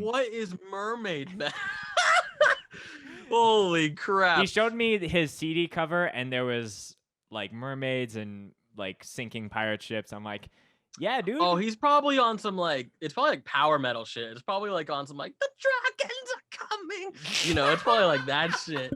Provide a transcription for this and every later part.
What is Mermaid Man? Holy crap. He showed me his CD cover, and there was like mermaids and like sinking pirate ships. I'm like, yeah, dude. Oh, he's probably on some like, it's probably like power metal shit. It's probably like on some like, the dragons are coming. You know, it's probably like that shit.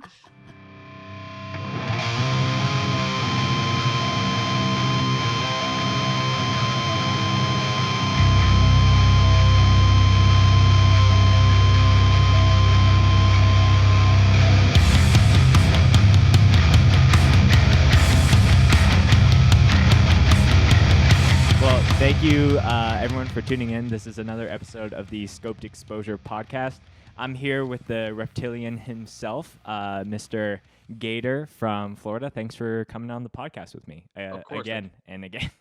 Well, thank you, everyone, for tuning in. This is another episode of the Scoped Exposure podcast. I'm here with the reptilian himself, Mr. Gator from Florida. Thanks for coming on the podcast with me again and again.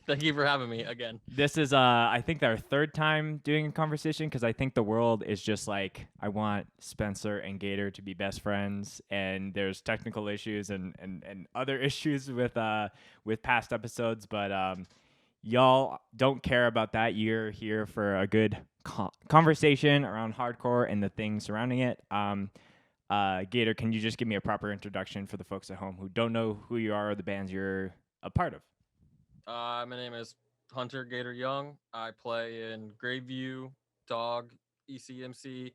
Thank you for having me again. This is, I think, our third time doing a conversation because I think the world is just like, I want Spencer and Gator to be best friends, and there's technical issues and other issues with past episodes, but y'all don't care about that. You're here for a good conversation around hardcore and the things surrounding it. Gator, can you just give me a proper introduction for the folks at home who don't know who you are or the bands you're a part of? My name is Hunter Gator Young. I play in Graveview, Dog, ECMC,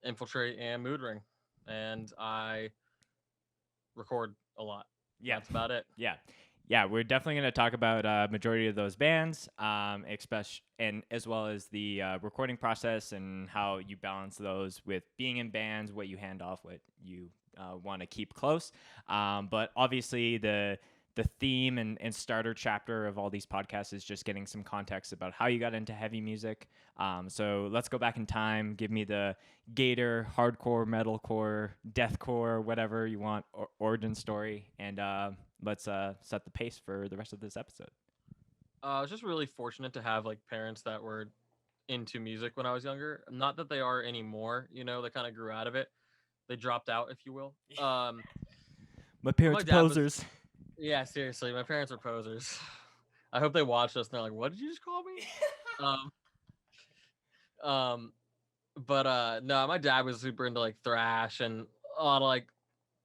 Infiltrate, and Mood Ring. And I record a lot. Yeah. That's about it. Yeah, we're definitely going to talk about majority of those bands, especially and as well as the recording process and how you balance those with being in bands, what you hand off, what you want to keep close. But obviously the theme and starter chapter of all these podcasts is just getting some context about how you got into heavy music. So let's go back in time. Give me the Gator, hardcore, metalcore, deathcore, whatever you want, origin story, and let's set the pace for the rest of this episode. I was just really fortunate to have like parents that were into music when I was younger. Not that they are anymore, you know, they kind of grew out of it. They dropped out, if you will. My parents dad was- posers. Yeah, seriously, my parents are posers. I hope they watch this and they're like, "What did you just call me?" But no, my dad was super into like thrash and a lot of like,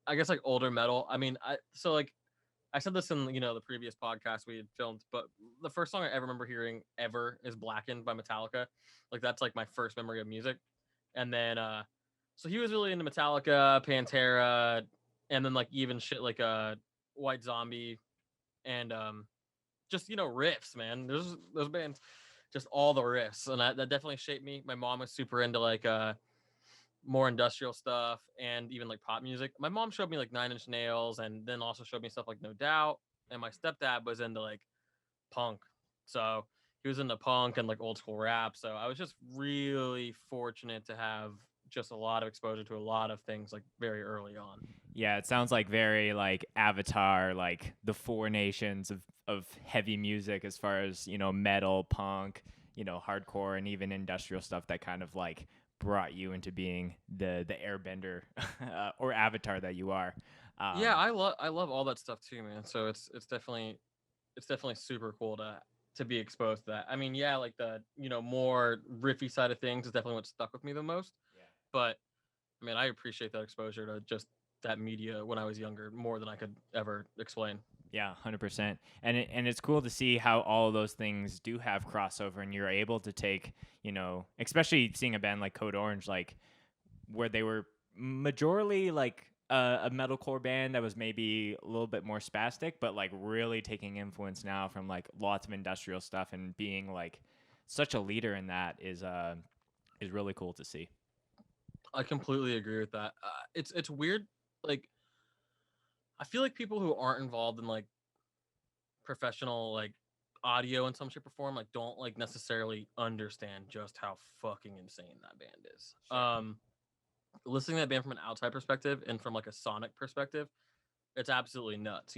I guess like older metal. I mean, I said this in the previous podcast we had filmed, but the first song I ever remember hearing ever is Blackened by Metallica. Like that's like my first memory of music. And then so he was really into Metallica, Pantera, and then like even shit like White Zombie and just riffs, man. There's those bands, just all the riffs, and that definitely shaped me. My mom was super into like more industrial stuff and even like pop music. My mom showed me like Nine Inch Nails, and then also showed me stuff like No Doubt. And my stepdad was into like punk, so he was into punk and like old school rap. So I was just really fortunate to have just a lot of exposure to a lot of things like very early on. Yeah, it sounds like very like Avatar, like the four nations of heavy music as far as, metal, punk, hardcore, and even industrial stuff that kind of like brought you into being the airbender or avatar that you are. Yeah, I love all that stuff too, man. So it's definitely super cool to be exposed to that. I mean, yeah, like the more riffy side of things is definitely what stuck with me the most. Yeah. But I mean, I appreciate that exposure to just that media when I was younger more than I could ever explain. Yeah, 100%. And it's cool to see how all of those things do have crossover, and you're able to take, especially seeing a band like Code Orange, like where they were majorly like a metalcore band that was maybe a little bit more spastic, but like really taking influence now from like lots of industrial stuff and being like such a leader in that is really cool to see. I completely agree with that. It's weird. Like, I feel like people who aren't involved in like professional like audio in some shape or form like don't like necessarily understand just how fucking insane that band is. Sure. Listening to that band from an outside perspective and from like a sonic perspective, it's absolutely nuts.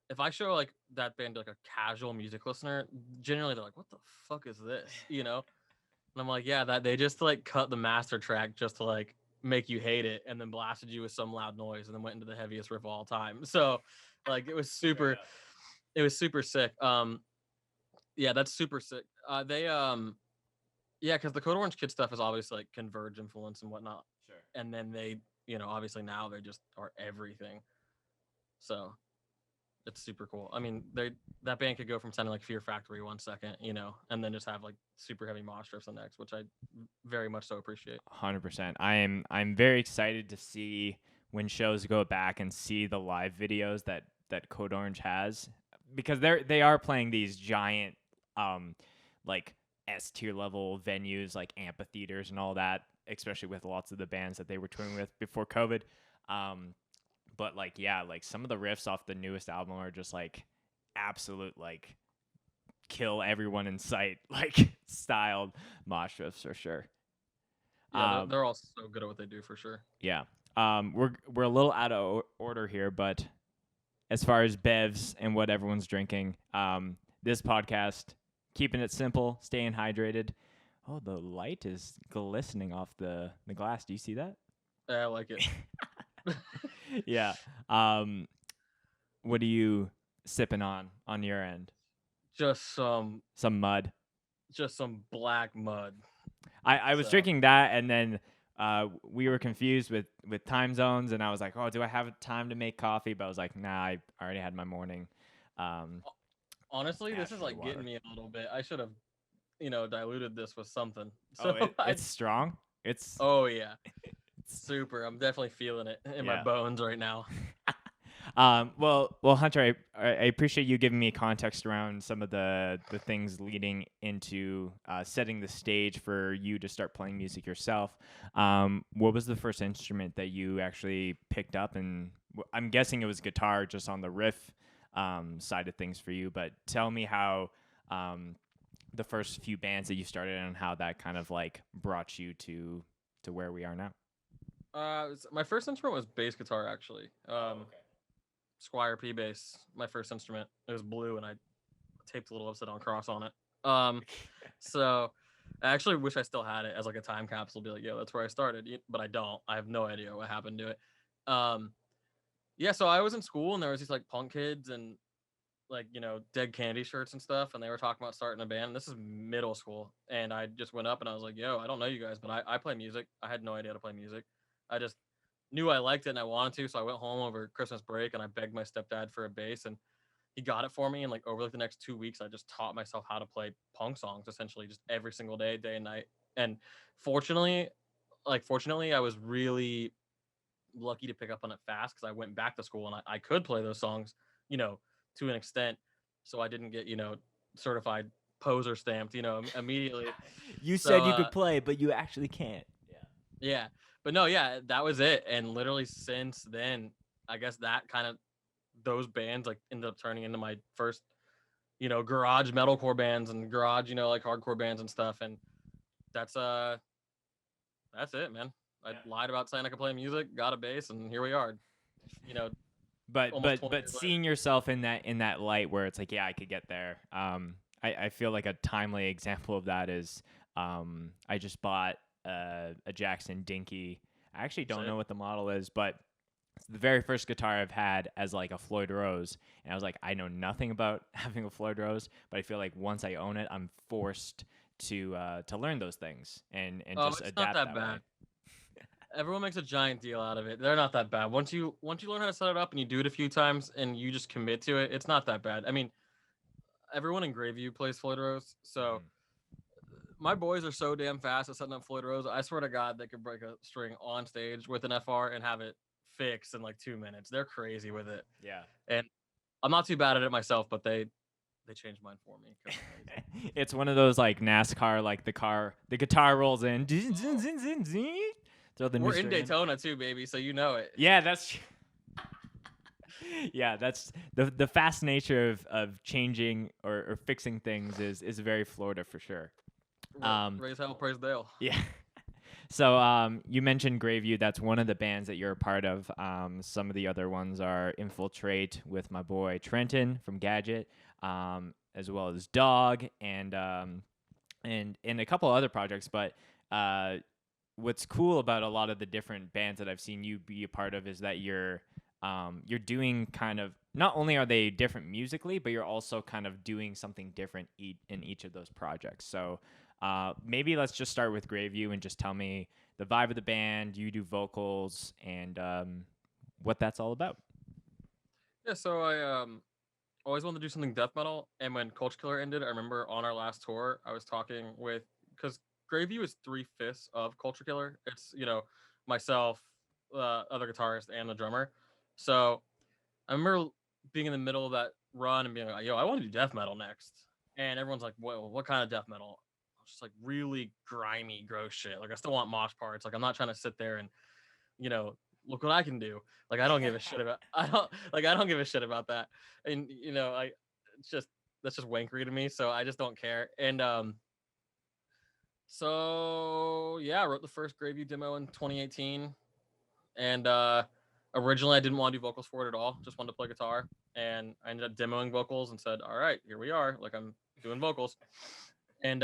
If I show like that band to like a casual music listener, generally they're like, "What the fuck is this?" And I'm like, "Yeah, that they just like cut the master track just to like make you hate it, and then blasted you with some loud noise, and then went into the heaviest riff of all time." So, like, it was super sick. Yeah, that's super sick. They Yeah, because the Code Orange Kid stuff is obviously like Converge influence and whatnot, Sure. and then they, obviously now they just are everything. So it's super cool. I mean, that band could go from sounding like Fear Factory 1 second, and then just have like super heavy mosh drifts the next, which I very much so appreciate. 100%. I'm very excited to see when shows go back and see the live videos that Code Orange has, because they are playing these giant like S tier level venues like amphitheaters and all that, especially with lots of the bands that they were touring with before COVID. Um, but like yeah, like some of the riffs off the newest album are just like absolute like kill everyone in sight like styled mosh riffs for sure. Yeah, they're, Um, they're all so good at what they do for sure. yeah. We're a little out of order here, but as far as bevs and what everyone's drinking, this podcast keeping it simple, staying hydrated. Oh, the light is glistening off the glass. Do you see that? Yeah, I like it. Yeah. Um, what are you sipping on your end? just some Some mud. just some black mud. I was So drinking that, and then we were confused with time zones, and I was like, oh, do I have time to make coffee? But I was like, nah, I already had my morning. Um, honestly, this is Ashford like getting water. me a little bit. I should have, diluted this with something. Oh, So I it's strong. It's oh yeah, it's super. I'm definitely feeling it in my yeah. bones right now. Well, Hunter, I appreciate you giving me context around some of the things leading into setting the stage for you to start playing music yourself. What was the first instrument that you actually picked up? And I'm guessing it was guitar, just on the riff side of things for you. But tell me how the first few bands that you started in and how that kind of like brought you to where we are now. My first instrument was bass guitar actually. Squire P bass, my first instrument. It was blue, and I taped a little upside down cross on it. So I actually wish I still had it as like a time capsule. Be like, yo, that's where I started, but I don't. I have no idea what happened to it. Um, yeah, so I was in school, and there was these like punk kids and like Dead Candy shirts and stuff, and they were talking about starting a band. This is middle school, and I just went up and I was like, yo, I don't know you guys, but I play music. I had no idea how to play music. I just knew I liked it and I wanted to, so I went home over Christmas break and I begged my stepdad for a bass, and he got it for me. And like over like the next 2 weeks, I just taught myself how to play punk songs essentially just every single day, day and night. And fortunately, I was really lucky to pick up on it fast because I went back to school and I could play those songs, you know, to an extent. So I didn't get, certified poser stamped, immediately. You So said you could play, but you actually can't. Yeah. yeah. But no, yeah, that was it. And literally since then, I guess that kind of those bands like ended up turning into my first, garage metalcore bands and garage, like hardcore bands and stuff. And that's that's it, man. I lied about saying I could play music, got a bass, and here we are. You know, But almost but 20 but years later. seeing yourself in that light where it's like, yeah, I could get there. I feel like a timely example of that is I just bought a Jackson Dinky. I actually don't Sick. know what the model is, but it's the very first guitar I've had as like a Floyd Rose, and I was like, I know nothing about having a Floyd Rose, but I feel like once I own it, I'm forced to learn those things and just It's not adapt that that way. bad. Everyone makes a giant deal out of it. They're not that bad. Once you learn how to set it up and you do it a few times and you just commit to it, it's not that bad. I mean, everyone in Grayview plays Floyd Rose, so Mhm. my boys are so damn fast at setting up Floyd Rose. I swear to God, they could break a string on stage with an FR and have it fixed in like 2 minutes. They're crazy with it, Yeah. and I'm not too bad at it myself, but they changed mine for me. 'Cause I'm lazy. It's one of those like NASCAR, like the guitar rolls in, throw the new We're in string in. Daytona too, baby, so you know it. Yeah, that's yeah, that's the fast nature of changing or fixing things is very Florida for sure. Um, Raise hell, praise Dale. yeah. So you mentioned Grayview. That's one of the bands that you're a part of. Some of the other ones are Infiltrate with my boy Trenton from Gadget, as well as Dog and a couple other projects. But what's cool about a lot of the different bands that I've seen you be a part of is that you're doing kind of, not only are they different musically, but you're also kind of doing something different in each of those projects. So Maybe let's just start with Graveview and just tell me the vibe of the band, you do vocals, and what that's all about. Yeah, so I always wanted to do something death metal, and when Culture Killer ended, I remember on our last tour, I was talking with because Graveview is 3/5 of Culture Killer. It's myself, other guitarist, and the drummer. So I remember being in the middle of that run and being like, "Yo, I want to do death metal next," and everyone's like, "Well, what kind of death metal?" I was just like, really grimy, gross shit. Like I still want mosh parts. Like I'm not trying to sit there and you know, look what I can do. Like I don't give a shit about I don't give a shit about that. And I it's just that's just wankery to me. So I just don't care. And so yeah, I wrote the first Graveview demo in 2018. And originally I didn't want to do vocals for it at all. Just wanted to play guitar. And I ended up demoing vocals and said, all right, here we are. Like I'm doing vocals. And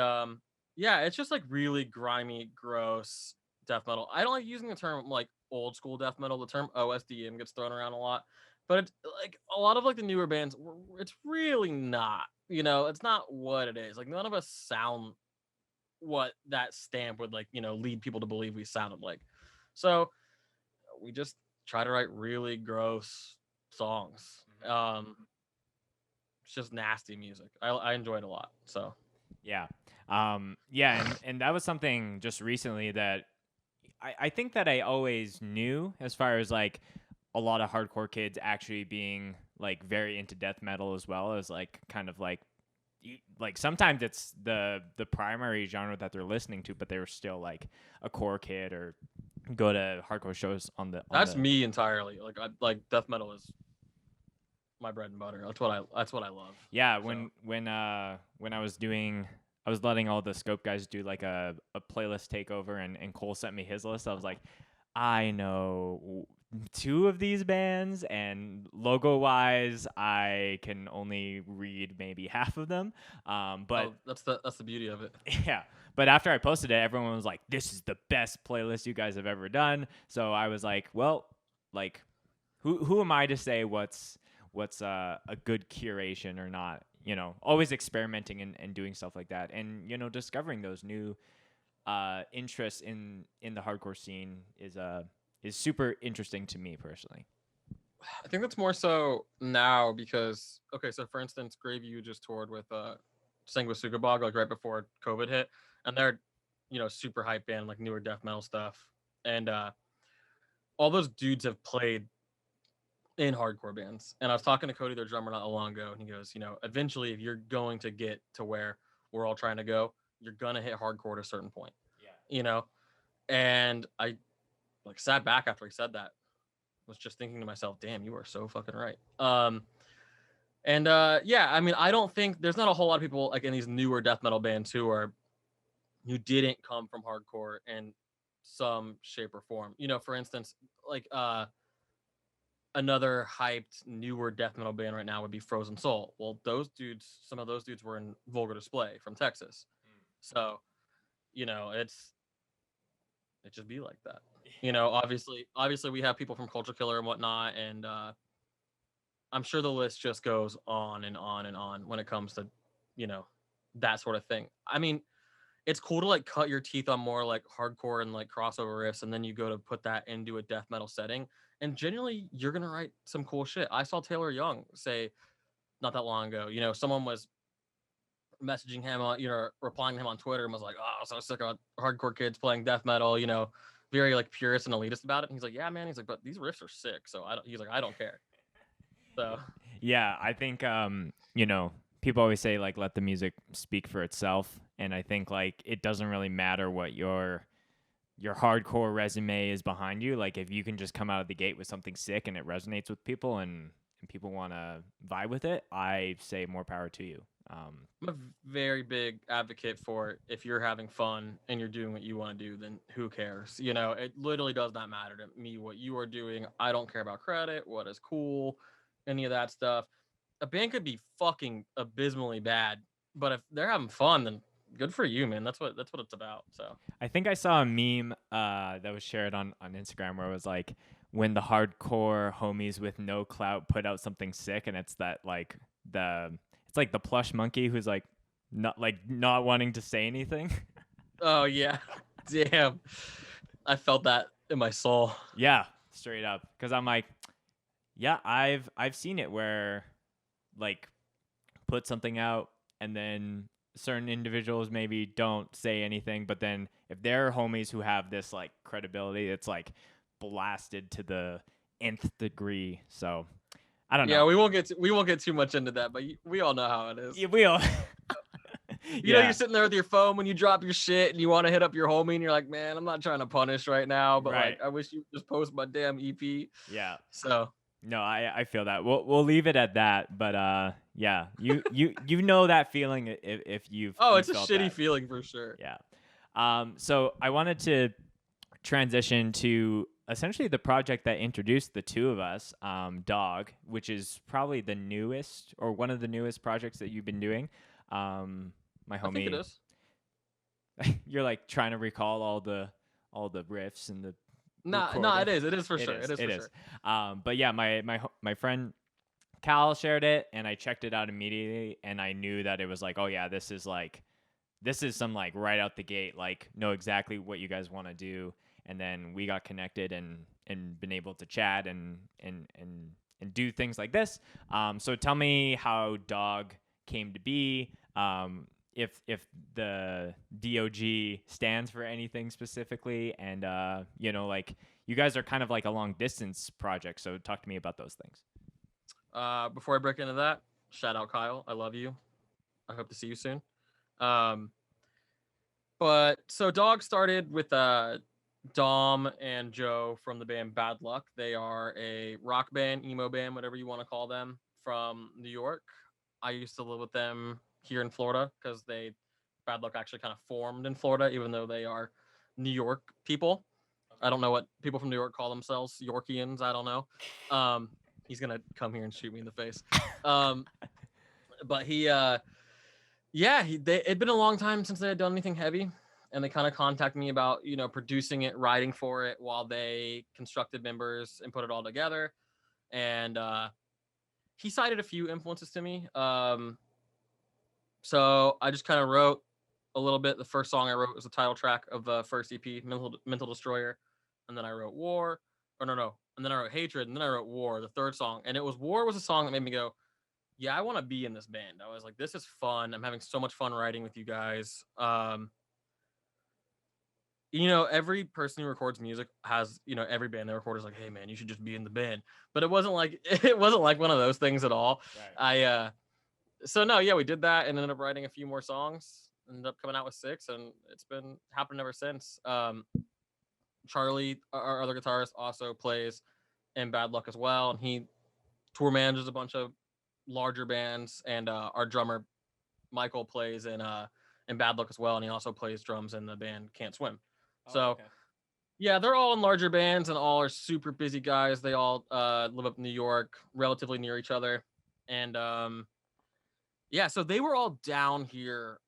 yeah, it's just like really grimy, gross death metal. I don't like using the term like old school death metal. The term OSDM gets thrown around a lot, but it's like a lot of like the newer bands. It's really not. It's not what it is. Like none of us sound what that stamp would like. Lead people to believe we sounded like. So we just try to write really gross songs. It's just nasty music. I enjoy it a lot. So Yeah. And that was something just recently that I think that I always knew, as far as like a lot of hardcore kids actually being like very into death metal, as well as like kind of like sometimes it's the primary genre that they're listening to, but they're still like a core kid or go to hardcore shows on the that's me entirely. Like like death metal is my bread and butter. That's what I love. Yeah, So. when I was doing, I was letting all the scope guys do like a playlist takeover, and Cole sent me his list. I was like, I know two of these bands, and logo wise I can only read maybe half of them. But that's the beauty of it. yeah, but after I posted it, everyone was like, this is the best playlist you guys have ever done. So I was like, well, like who am I to say what's a good curation or not? Always experimenting and doing stuff like that, and discovering those new interests in the hardcore scene is super interesting to me personally. I think that's more so now because okay, so for instance, Graveview just toured with Sanguisugabog like right before COVID hit, and they're super hype band like newer death metal stuff, and all those dudes have played in hardcore bands. And I was talking to Cody, their drummer, not long ago, and he goes, eventually, if you're going to get to where we're all trying to go, you're gonna hit hardcore at a certain point. Yeah. And I like sat back after he said that, was just thinking to myself, damn, you are so fucking right. And yeah, I mean, I don't think there's not a whole lot of people like in these newer death metal bands who didn't come from hardcore in some shape or form. For instance, like another hyped newer death metal band right now would be Frozen Soul. Well, some of those dudes were in Vulgar Display from Texas. So, it just be like that. Obviously we have people from Culture Killer and whatnot, and I'm sure the list just goes on and on and on when it comes to, that sort of thing. I mean, it's cool to like cut your teeth on more like hardcore and like crossover riffs, and then you go to put that into a death metal setting, and generally you're gonna write some cool shit. I saw Taylor Young say not that long ago, someone was messaging him on, replying to him on Twitter and was like, oh, so sick of hardcore kids playing death metal, very like purist and elitist about it. And he's like, yeah, man. He's like, but these riffs are sick. So he's like, I don't care. So yeah, I think people always say like let the music speak for itself, and I think like it doesn't really matter what your hardcore resume is behind you. Like if you can just come out of the gate with something sick and it resonates with people, and people want to vibe with it, I say more power to you. I'm a very big advocate for if you're having fun and you're doing what you want to do, then who cares? It literally does not matter to me what you are doing. I don't care about credit, what is cool, any of that stuff. A band could be fucking abysmally bad, but if they're having fun, then good for you, man. That's what it's about. So I think I saw a meme that was shared on Instagram where it was like when the hardcore homies with no clout put out something sick, and it's that like it's like the plush monkey who's like, not wanting to say anything. Oh yeah, damn. I felt that in my soul. Yeah, straight up. Because I'm like, yeah, I've seen it where like put something out and then certain individuals maybe don't say anything, but then if they're homies who have this like credibility, it's like blasted to the nth degree. So I don't Yeah, know. we won't get too much into that, but we all know how it is. Yeah, we all. You know, you're sitting there with your phone when you drop your shit and you want to hit up your homie and you're like, man, I'm not trying to punish right now, but Right. like, I wish you would just post my damn EP. Yeah. So No, I feel that. We'll leave it at that. But yeah, you know that feeling if you've it's a felt shitty that. feeling for sure. Yeah. So I wanted to transition to essentially the project that introduced the two of us, Dog, which is probably the newest or one of the newest projects that you've been doing. My homie, I think it is. you're like trying to recall all the riffs and the No, recording. it is for sure. It is for sure. But yeah, my friend Cal shared it, and I checked it out immediately, and I knew that it was like, oh yeah, this is some like right out the gate, like know exactly what you guys want to do. And then we got connected and been able to chat and do things like this. So tell me how Dog came to be. If the DOG stands for anything specifically, and like you guys are kind of like a long distance project. So talk to me about those things. Before I break into that, shout out Kyle. I love you. I hope to see you soon. But so Dog started with Dom and Joe from the band Bad Luck. They are a rock band, emo band, whatever you want to call them, from New York. I used to live with them here in Florida because Bad Luck actually kind of formed in Florida, even though they are New York people. I don't know what people from New York call themselves, Yorkians. I don't know. He's gonna come here and shoot me in the face. But it'd been a long time since they had done anything heavy, and they kind of contacted me about producing it, writing for it, while they constructed members and put it all together. And he cited a few influences to me. So I just kind of wrote a little bit. The first song I wrote was the title track of the first EP, Mental Destroyer, and then I wrote War. Or no, and then I wrote Hatred, and then I wrote War, the third song. And War was a song that made me go, yeah, I want to be in this band. I was like, this is fun. I'm having so much fun writing with you guys. Every person who records music has, every band they record is like, hey man, you should just be in the band. But it wasn't like one of those things at all. Right. So no, yeah, we did that and ended up writing a few more songs. Ended up coming out with 6, and it's been happening ever since. Charlie, our other guitarist, also plays in Bad Luck as well, and he tour manages a bunch of larger bands. And our drummer Michael plays in Bad Luck as well, and he also plays drums in the band Can't Swim. Okay. Yeah, they're all in larger bands and all are super busy guys. They all live up in New York, relatively near each other. And so they were all down here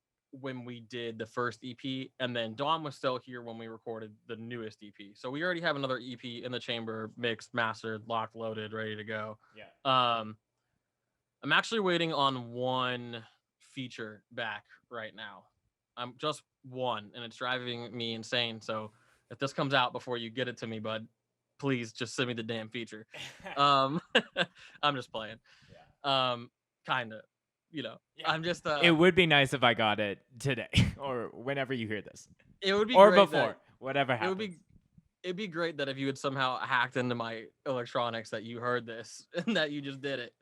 when we did the first EP, and then Dom was still here when we recorded the newest EP. So we already have another EP in the chamber, mixed, mastered, locked, loaded, ready to go. Yeah. I'm actually waiting on one feature back right now. I'm just one, and it's driving me insane. So if this comes out before you get it to me, bud, please just send me the damn feature. I'm just playing. Yeah. Kind of. Yeah. I'm just. It would be nice if I got it today or whenever you hear this. It would be or great before, whatever happens. It'd be great that if you had somehow hacked into my electronics that you heard this and that you just did it.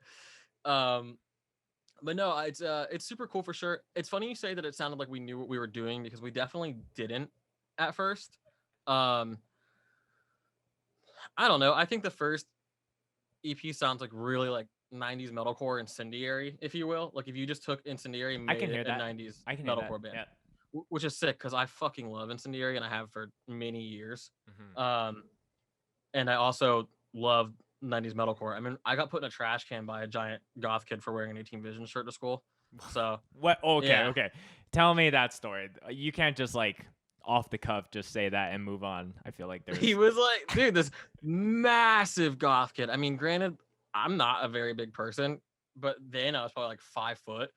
But no, it's super cool for sure. It's funny you say that it sounded like we knew what we were doing, because we definitely didn't at first. I don't know. I think the first EP sounds like really like 90s metalcore incendiary, if you will. Like if you just took Incendiary and made it a 90s metalcore band. Yeah. Which is sick, because I fucking love Incendiary and I have for many years. Mm-hmm. And I also love 90s metalcore. I mean, I got put in a trash can by a giant goth kid for wearing an 18 Vision shirt to school. So what? Okay. Tell me that story. You can't just like off the cuff just say that and move on. I feel like he was like, dude, this massive goth kid. I mean, granted, I'm not a very big person, but then I was probably like 5 foot,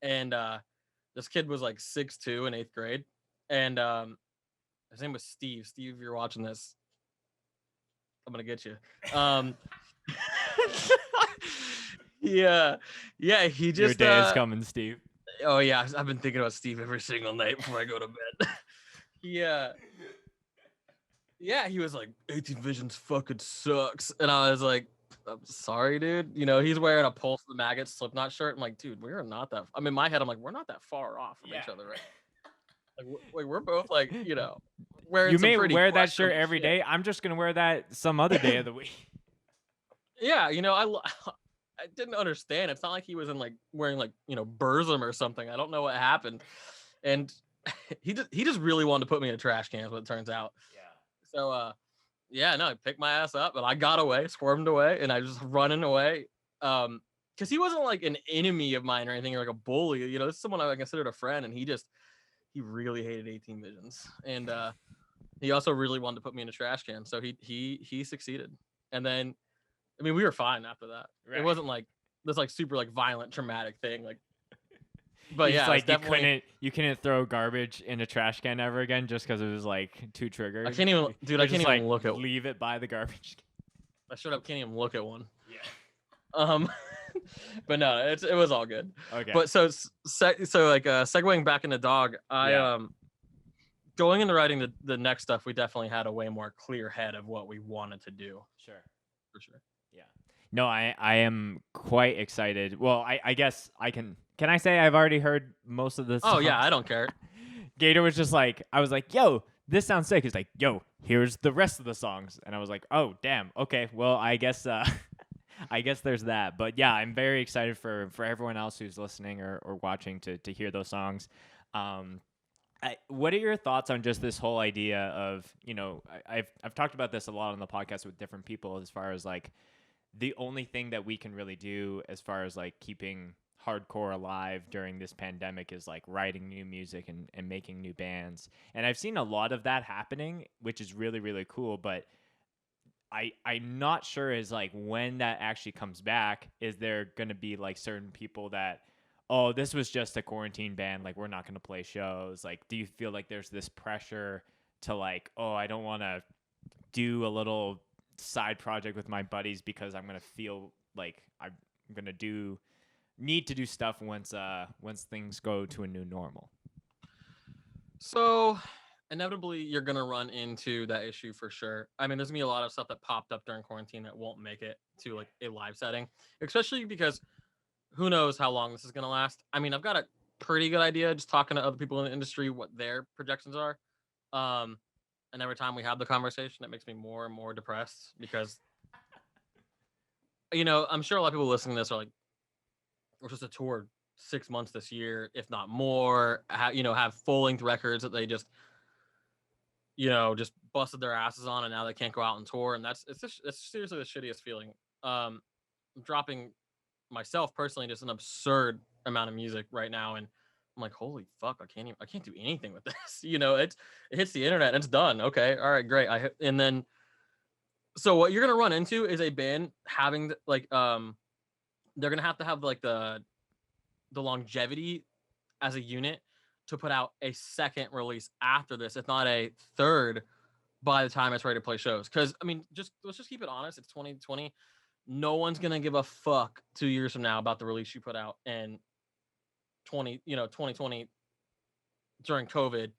and This kid was like 6'2" in 8th grade, and his name was Steve. Steve, if you're watching this, I'm gonna get you. Um, yeah, yeah. He Your just day is coming, Steve. oh yeah, I've been thinking about Steve every single night before I go to bed. Yeah, yeah. He was like, 18 Visions fucking sucks, and I was like, I'm sorry, dude. You know, he's wearing a Pulse of the Maggots Slipknot shirt. I'm like, dude, we're not that. I mean, in my head, I'm like, we're not that far off from each other, right? Like, we're both like, you know, wearing You some may pretty wear that shirt questionable every shit. day. I'm just gonna wear that some other day of the week. Yeah, you know, I didn't understand. It's not like he was in like wearing like, you know, Burzum or something. I don't know what happened. And he just really wanted to put me in a trash can, is what it turns out. So yeah, no, I picked my ass up and I got away, squirmed away, and I was just running away. Because he wasn't like an enemy of mine or anything, or like a bully. You know, this is someone I considered a friend, and he really hated 18 Visions. And he also really wanted to put me in a trash can. So he succeeded. And then I mean, we were fine after that. It Right. wasn't like this like super like violent traumatic thing. Like, but It's yeah, it's like definitely. you couldn't throw garbage in a trash can ever again just because it was like too triggered. I can't even, dude. I You're can't just like even look at. leave it by the garbage. I straight up can't even look at one. Yeah. Um, but no, it was all good. Okay. But so like segueing back into Dog, Yeah. going into writing the next stuff, we definitely had a way more clear head of what we wanted to do Sure. for sure. Yeah. No, I am quite excited. Well, I guess I can I say I've already heard most of the songs? Oh yeah, I don't care. Gator was just like, I was like, yo, this sounds sick. He's like, yo, here's the rest of the songs. And I was like, oh, damn. Okay. Well, I guess I guess there's that. But yeah, I'm very excited for everyone else who's listening or watching to hear those songs. What are your thoughts on just this whole idea of, you know, I've talked about this a lot on the podcast with different people as far as like the only thing that we can really do as far as like keeping hardcore alive during this pandemic is like writing new music and making new bands. And I've seen a lot of that happening, which is really, really cool. But I'm not sure is like when that actually comes back, is there going to be like certain people that, oh, this was just a quarantine band, like we're not going to play shows? Like, do you feel like there's this pressure to like, oh, I don't want to do a little side project with my buddies because I'm going to feel like I'm going to need to do stuff once things go to a new normal? So inevitably you're gonna run into that issue for sure. I mean, there's gonna be a lot of stuff that popped up during quarantine that won't make it to like a live setting, especially because who knows how long this is gonna last. I mean, I've got a pretty good idea just talking to other people in the industry what their projections are. Um, and every time we have the conversation, it makes me more and more depressed because you know I'm sure a lot of people listening to this are like, we're supposed to tour 6 months this year, if not more. You know, have full length records that they just just busted their asses on, and now they can't go out and tour, and it's seriously the shittiest feeling. I'm dropping myself personally just an absurd amount of music right now, and I'm like, holy fuck, I can't do anything with this. It hits the internet and it's done. Okay, all right, great. And then so what you're gonna run into is a band having they're gonna have to have like the longevity as a unit to put out a second release after this, if not a third, by the time it's ready to play shows. Because I mean, let's just keep it honest. It's 2020. No one's gonna give a fuck 2 years from now about the release you put out in 2020 during COVID.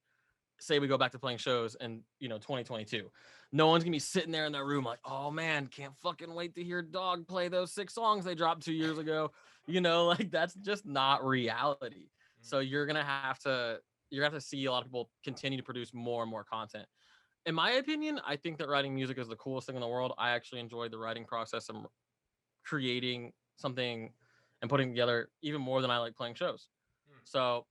Say we go back to playing shows in 2022. No one's gonna be sitting there in their room like, oh man, can't fucking wait to hear Dog play those 6 songs they dropped 2 years ago. Like that's just not reality. So you're gonna have to see a lot of people continue to produce more and more content. In my opinion, I think that writing music is the coolest thing in the world. I actually enjoy the writing process and creating something and putting together even more than I like playing shows. So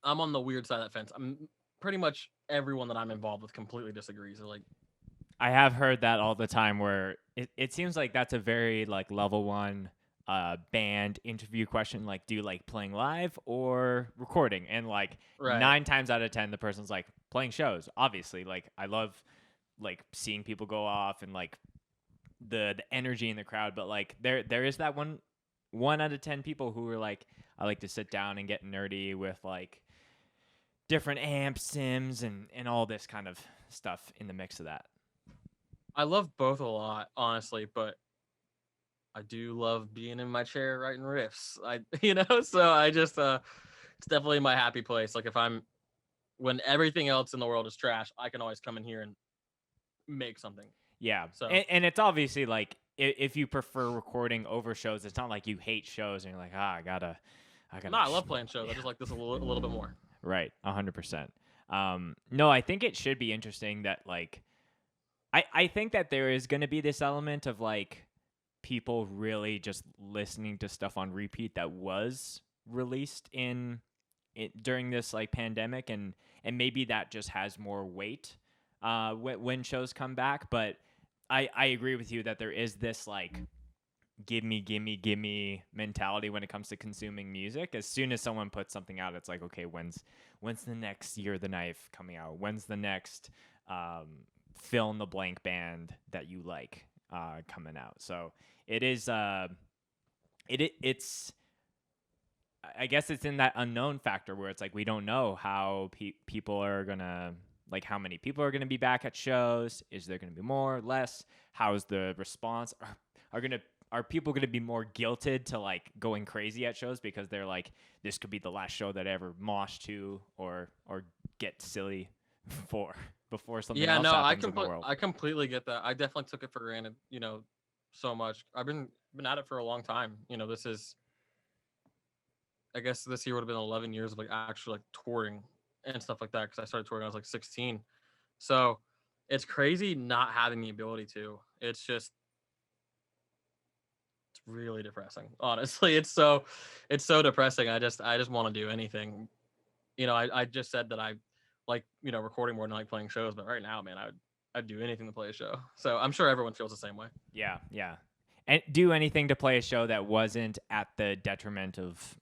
I'm on the weird side of that fence. I'm pretty much everyone that I'm involved with completely disagrees. They're like, I have heard that all the time where it seems like that's a very like level one band interview question. Like, do you like playing live or recording? And like right. 9 times out of 10, the person's like, playing shows. Obviously, like I love like seeing people go off and like the energy in the crowd. But like there is that one 1 out of 10 people who are like, I like to sit down and get nerdy with like different amp sims and all this kind of stuff in the mix of that. I love both a lot, honestly, but I do love being in my chair writing riffs. So I just it's definitely my happy place. Like if I'm when everything else in the world is trash, I can always come in here and make something. Yeah. So And it's obviously like if you prefer recording over shows, it's not like you hate shows and you're like, I gotta. no, I love playing shows. I just like this a little bit more. Right, 100%. No, I think it should be interesting that like, I think that there is going to be this element of like people really just listening to stuff on repeat that was released during this like pandemic, and maybe that just has more weight when shows come back. But I agree with you that there is this like give me mentality when it comes to consuming music. As soon as someone puts something out, it's like, okay, when's the next Year the Knife coming out? When's the next fill in the blank band that you like coming out? So it is it's I guess it's in that unknown factor where it's like we don't know how people are gonna, like, how many people are gonna be back at shows. Is there gonna be more, less? How's the response? Are people gonna be more guilted to like going crazy at shows because they're like, this could be the last show that I ever mosh to or get silly for before something else happens in the world? I completely get that. I definitely took it for granted, so much. I've been at it for a long time. This is, I guess this year would have been 11 years of like actually like touring and stuff like that, because I started touring when I was like 16. So it's crazy not having the ability to. It's really depressing. Honestly, it's so depressing. I just want to do anything. I just said that I like, recording more than I like playing shows, but right now, man, I'd do anything to play a show. So I'm sure everyone feels the same way. Yeah, yeah. And do anything to play a show that wasn't at the detriment of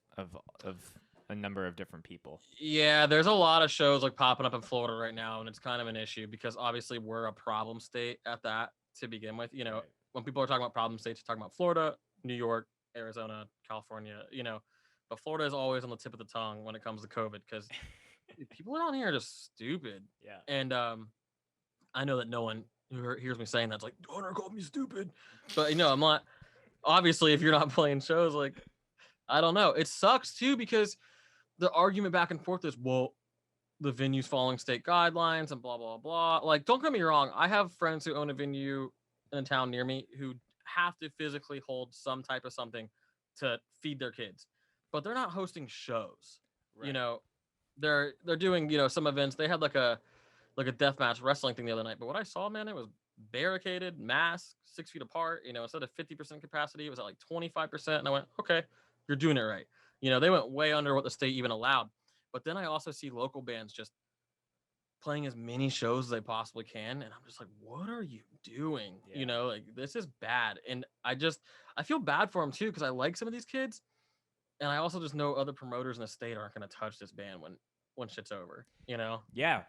a number of different people. Yeah, there's a lot of shows like popping up in Florida right now, and it's kind of an issue because obviously we're a problem state at that to begin with. Right. When people are talking about problem states, they're talking about Florida, New York, Arizona, California, but Florida is always on the tip of the tongue when it comes to COVID because people down here are just stupid. Yeah. And I know that no one who hears me saying that's like, Donor called me stupid. But, I'm not, obviously, if you're not playing shows, like, I don't know. It sucks too because the argument back and forth is, well, the venue's following state guidelines and blah, blah, blah. Like, don't get me wrong. I have friends who own a venue in a town near me who have to physically hold some type of something to feed their kids, but they're not hosting shows. Right. They're doing, some events. They had like a deathmatch wrestling thing the other night, but what I saw, man, it was barricaded, masked, 6 feet apart. Instead of 50% capacity, it was at like 25%. And I went, okay, you're doing it right. They went way under what the state even allowed. But then I also see local bands just playing as many shows as they possibly can. And I'm just like, what are you doing? Yeah. Like, this is bad. And I feel bad for them too, because I like some of these kids. And I also just know other promoters in the state aren't going to touch this band when shit's over, Yeah.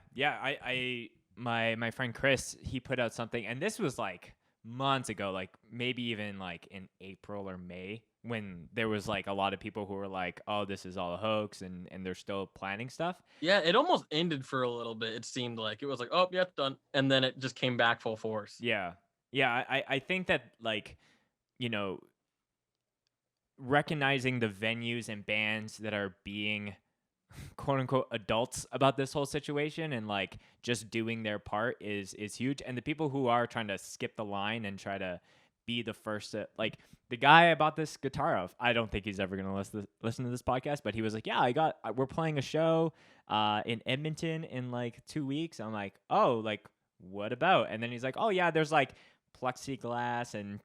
My friend Chris, he put out something, and this was like months ago, like maybe even like in April or May, when there was like a lot of people who were like, oh, this is all a hoax, and they're still planning stuff. Yeah, it almost ended for a little bit. It seemed like it was like, oh, yeah, it's done. And then it just came back full force. Yeah. I think that, like, recognizing the venues and bands that are being quote unquote adults about this whole situation and like just doing their part is huge. And the people who are trying to skip the line and try to be the first to, like, the guy I bought this guitar of, I don't think he's ever going to listen to this podcast, but he was like, yeah, we're playing a show in Edmonton in like 2 weeks. I'm like, oh, like, what about? And then he's like, oh yeah, there's like plexiglass and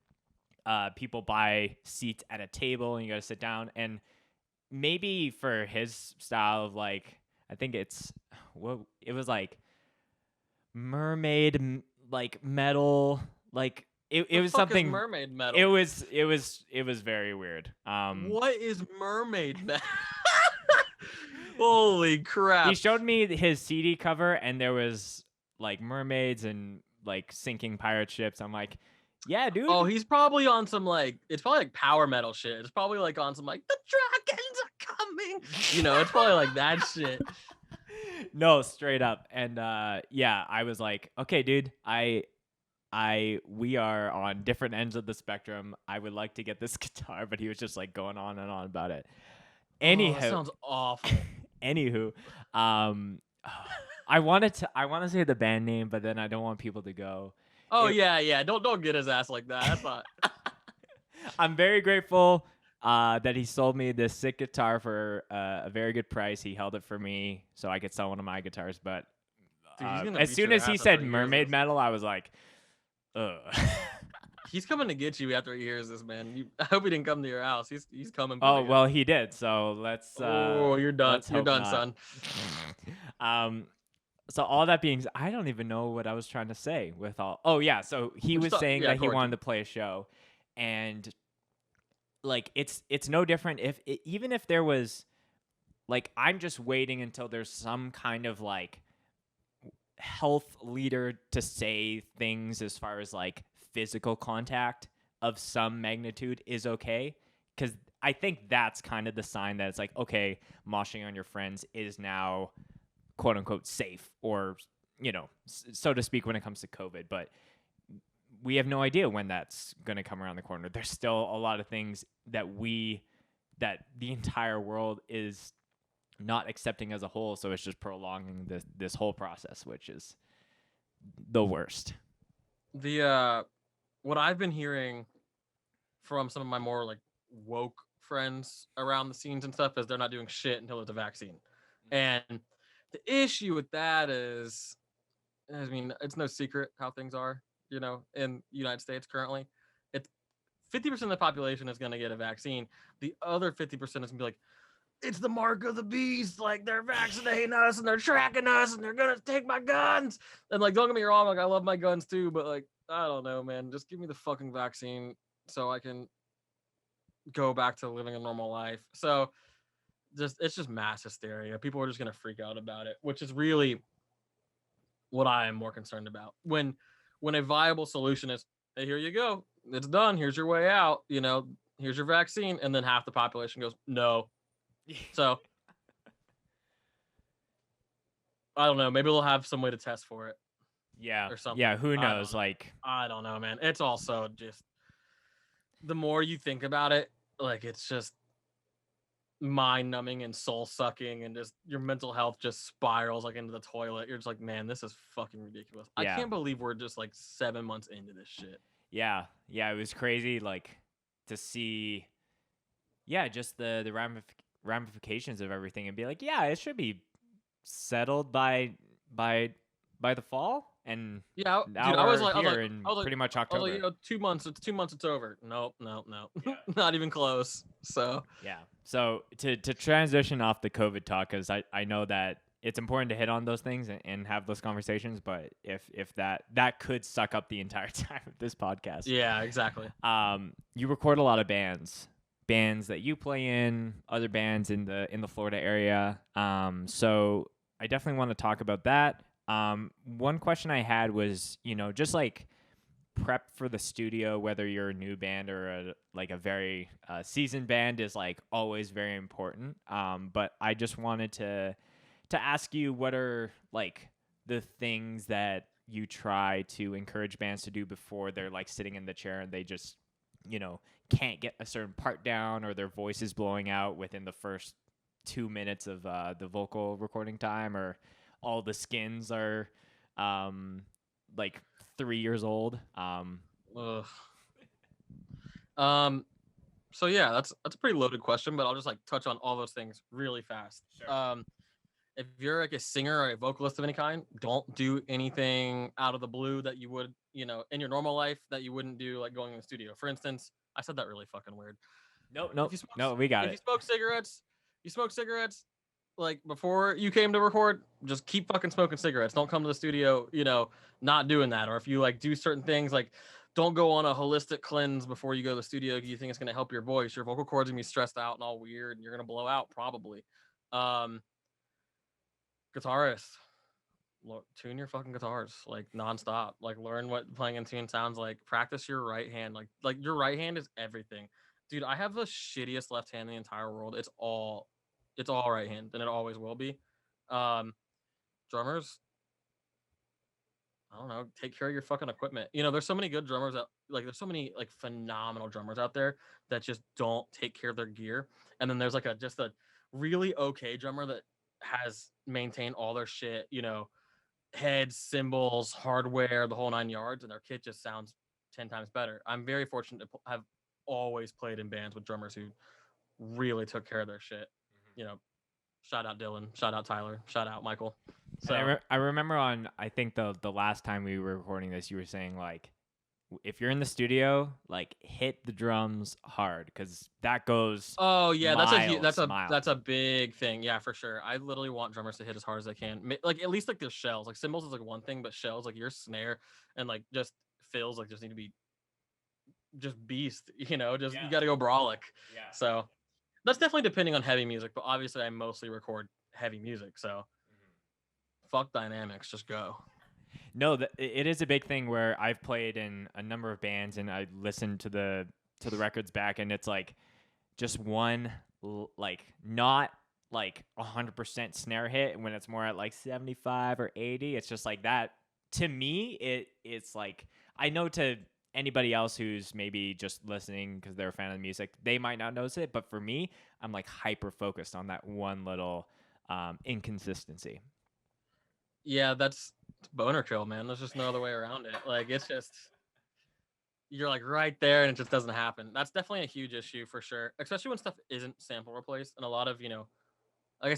people buy seats at a table and you got to sit down. And maybe for his style of, like, I think it was like mermaid like metal, like it was something mermaid metal. It was very weird. What is mermaid metal? Holy crap. He showed me his CD cover and there was like mermaids and like sinking pirate ships. I'm like, Yeah, dude. Oh, he's probably on some like it's probably like power metal shit. It's probably like on some like the dragons are coming. It's probably like that shit. No, straight up. And yeah, I was like, okay, dude, we are on different ends of the spectrum. I would like to get this guitar, but he was just like going on and on about it. Oh, that Anyhow, sounds awful. anywho, I want to say the band name, but then I don't want people to go. Oh It- yeah. Don't get his ass like that. That's not. I'm very grateful that he sold me this sick guitar for a very good price. He held it for me so I could sell one of my guitars. But Dude, he's gonna as beat soon your as he ass said after he hears mermaid this. metal, I was like, ugh. He's coming to get you after he hears this, man. I hope he didn't come to your house. He's coming. For Oh you. well, he did. So let's. Oh, you're done. Let's You're hope done, not. son. So all that being, I don't even know what I was trying to say with all. Oh yeah, so he was saying that he Corey, wanted to play a show, and like it's no different if even if there was, like, I'm just waiting until there's some kind of like health leader to say things as far as like physical contact of some magnitude is okay, because I think that's kind of the sign that it's like, okay, moshing on your friends is now quote unquote safe, or so to speak, when it comes to COVID. But we have no idea when that's going to come around the corner. There's still a lot of things that the entire world is not accepting as a whole, so it's just prolonging this whole process, which is the worst. The what I've been hearing from some of my more like woke friends around the scenes and stuff is they're not doing shit until there's a vaccine. And the issue with that is, I mean, it's no secret how things are, in the United States currently. It's 50% of the population is going to get a vaccine. The other 50% is going to be like, it's the mark of the beast. Like, they're vaccinating us and they're tracking us and they're going to take my guns. And like, don't get me wrong, like, I love my guns too, but like, I don't know, man. Just give me the fucking vaccine so I can go back to living a normal life. So it's just mass hysteria. People are just going to freak out about it, which is really what I am more concerned about. When a viable solution is, hey, here you go, it's done, here's your way out, here's your vaccine, and then half the population goes, no. So I don't know, maybe they'll have some way to test for it. Yeah. Or something. Yeah, who knows? I don't know, man. It's also just, the more you think about it, like, it's just mind numbing and soul sucking, and just your mental health just spirals like into the toilet. You're just like, man, this is fucking ridiculous. Yeah. I can't believe we're just like 7 months into this shit. Yeah, it was crazy, like, to see, just the ramifications of everything, and be like, yeah, it should be settled by the fall, and yeah, now dude, I was like, pretty much October. I was like, 2 months, it's 2 months, it's over. Nope, yeah. Not even close. So yeah, so to transition off the COVID talk, because I know that it's important to hit on those things and have those conversations, but if that could suck up the entire time of this podcast. Yeah, exactly. You record a lot of bands that you play in, other bands in the Florida area. So I definitely want to talk about that. One question I had was, just like prep for the studio, whether you're a new band or a very seasoned band, is like always very important. But I just wanted to ask you, what are like the things that you try to encourage bands to do before they're like sitting in the chair and they just, can't get a certain part down, or their voice is blowing out within the first 2 minutes of the vocal recording time, or all the skins are like 3 years old. So yeah, that's a pretty loaded question, but I'll just like touch on all those things really fast. Sure. If you're like a singer or a vocalist of any kind, don't do anything out of the blue that you would, in your normal life, that you wouldn't do like going in the studio. For instance, I said that really fucking weird. No, we got it. If you smoke cigarettes, like before you came to record, just keep fucking smoking cigarettes. Don't come to the studio, not doing that. Or if you like do certain things, like don't go on a holistic cleanse before you go to the studio. You think it's going to help your voice. Your vocal cords going to be stressed out and all weird, and you're going to blow out probably. Guitarist, tune your fucking guitars like nonstop. Like learn what playing in tune sounds like. Practice your right hand. Like your right hand is everything, dude. I have the shittiest left hand in the entire world. It's all right hand, and it always will be. Um, drummers, I don't know, take care of your fucking equipment. There's so many good drummers out. Like there's so many like phenomenal drummers out there that just don't take care of their gear. And then there's like a really okay drummer that has maintained all their shit. Heads, cymbals, hardware, the whole 9 yards, and their kit just sounds 10 times better. I'm very fortunate to have always played in bands with drummers who really took care of their shit. You know, shout out Dylan, shout out Tyler, shout out Michael. And So I remember on, I think the last time we were recording this, you were saying like, if you're in the studio, like hit the drums hard because that goes oh yeah, miles, that's a miles. big thing. Yeah, for sure. I literally want drummers to hit as hard as they can. Like at least like their shells. Like cymbals is like one thing, but shells like your snare and like just fills like just need to be just beast. Just you Yeah. got to go brawlic. Yeah. So that's definitely depending on heavy music, but obviously I mostly record heavy music. So fuck dynamics, just go. No, it is a big thing where I've played in a number of bands and I listened to the records back, and it's like just one like not like 100% snare hit when it's more at like 75 or 80. It's just like that. To me, it's like, I know to anybody else who's maybe just listening because they're a fan of the music, they might not notice it, but for me, I'm like hyper focused on that one little inconsistency. Yeah, that's boner kill, man. There's just no other way around it. Like it's just you're like right there and it just doesn't happen. That's definitely a huge issue for sure, especially when stuff isn't sample replaced. And a lot of, I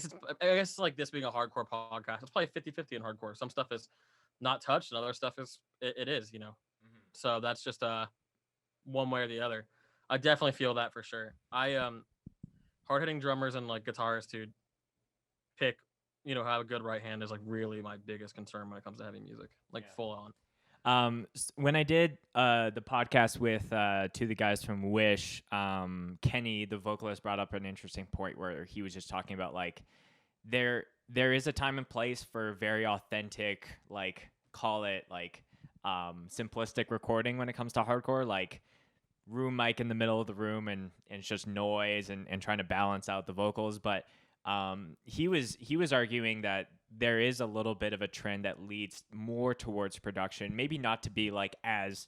guess like this being a hardcore podcast, it's probably 50-50 in hardcore. Some stuff is not touched and other stuff it is. So that's just one way or the other. I definitely feel that for sure. I hard hitting drummers and like guitarists to pick, have a good right hand is like really my biggest concern when it comes to heavy music. Like Yeah. full on. When I did the podcast with two of the guys from Wish, Kenny, the vocalist, brought up an interesting point where he was just talking about like there is a time and place for very authentic, like call it like simplistic recording when it comes to hardcore, like room mic in the middle of the room and it's just noise and trying to balance out the vocals. But he was arguing that there is a little bit of a trend that leads more towards production, maybe not to be like as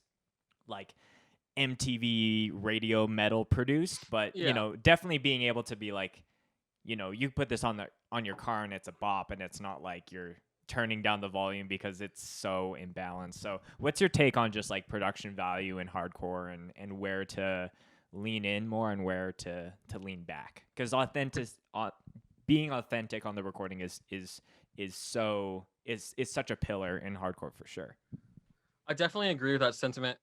like MTV radio metal produced, but Yeah. definitely being able to be like, you put this on your car and it's a bop, and it's not like you're turning down the volume because it's so imbalanced. So what's your take on just like production value in hardcore and where to lean in more and where to lean back? Because being authentic on the recording is such a pillar in hardcore for sure. I definitely agree with that sentiment.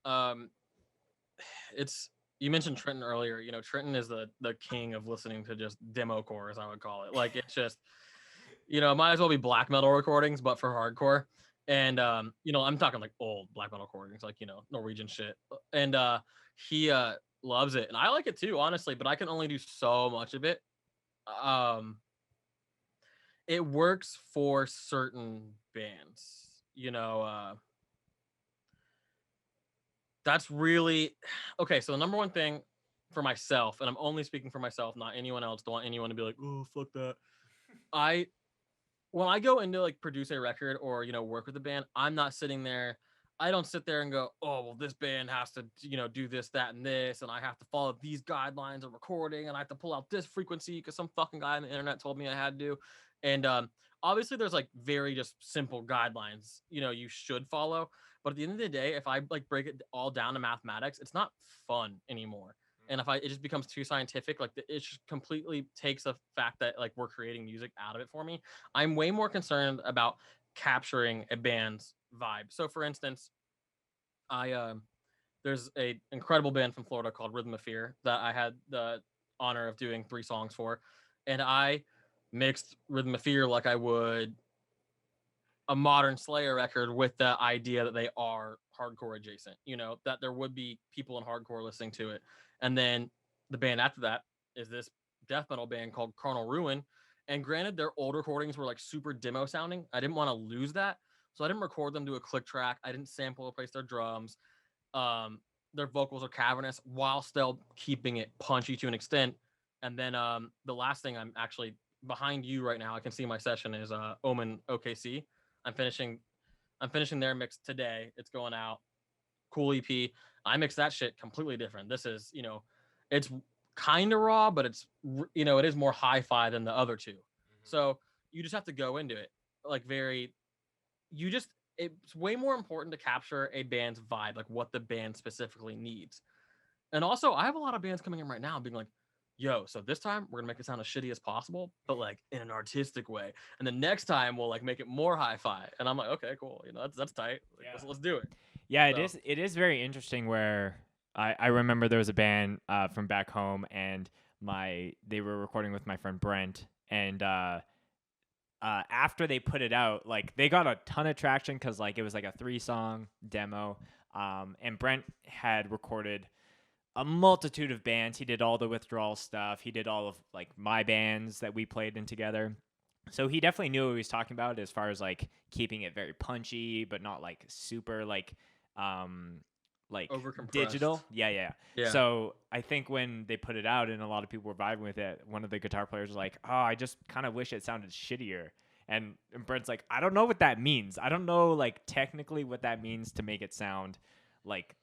It's you mentioned Trenton earlier. Trenton is the king of listening to just demo core, as I would call it. Like it's just, might as well be black metal recordings, but for hardcore. And I'm talking like old black metal recordings, like Norwegian shit. And he loves it, and I like it too, honestly. But I can only do so much of it. Um, it works for certain bands, that's really okay. So the number one thing for myself, and I'm only speaking for myself, not anyone else. Don't want anyone to be like, oh, fuck that. I When I go into like produce a record or work with a band, I'm not sitting there. I don't sit there and go, oh well, this band has to do this, that, and this, and I have to follow these guidelines of recording, and I have to pull out this frequency because some fucking guy on the internet told me I had to. And obviously, there's like very just simple guidelines you should follow. But at the end of the day, if I like break it all down to mathematics, it's not fun anymore. And if it just becomes too scientific, like it just completely takes the fact that like we're creating music out of it for me. I'm way more concerned about capturing a band's vibe. So for instance, I there's a incredible band from Florida called Rhythm of Fear that I had the honor of doing 3 songs for, and I mixed Rhythm of Fear like I would a modern Slayer record with the idea that they are hardcore adjacent, that there would be people in hardcore listening to it. And then the band after that is this death metal band called Carnal Ruin. And granted, their old recordings were like super demo sounding. I didn't want to lose that, so I didn't record them to a click track. I didn't sample replace their drums. Um, their vocals are cavernous while still keeping it punchy to an extent. And then the last thing, I'm actually behind you right now. I can see my session is Omen OKC. I'm finishing I'm finishing their mix today. It's going out. Cool EP. I mix that shit completely different. This is, it's kind of raw, but it's, it is more hi-fi than the other two. So you just have to go into it like very, you just, it's way more important to capture a band's vibe, like what the band specifically needs. And also, I have a lot of bands coming in right now being like, yo, so this time we're gonna make it sound as shitty as possible, but like in an artistic way. And the next time we'll like make it more hi-fi. And I'm like, okay, cool. That's tight. Like, let's do it. Yeah, So, it is very interesting where I remember there was a band from back home and they were recording with my friend Brent and after they put it out, like they got a ton of traction because like it was like a 3-song demo. And Brent had recorded a multitude of bands. He did all the Withdrawal stuff. He did all of like my bands that we played in together. So he definitely knew what he was talking about as far as like keeping it very punchy, but not like super like overcompressed. digital. Yeah. Yeah. So I think when they put it out and a lot of people were vibing with it, one of the guitar players was like, "Oh, I just kind of wish it sounded shittier." And Brent's like, "I don't know what that means. I don't know like technically what that means to make it sound like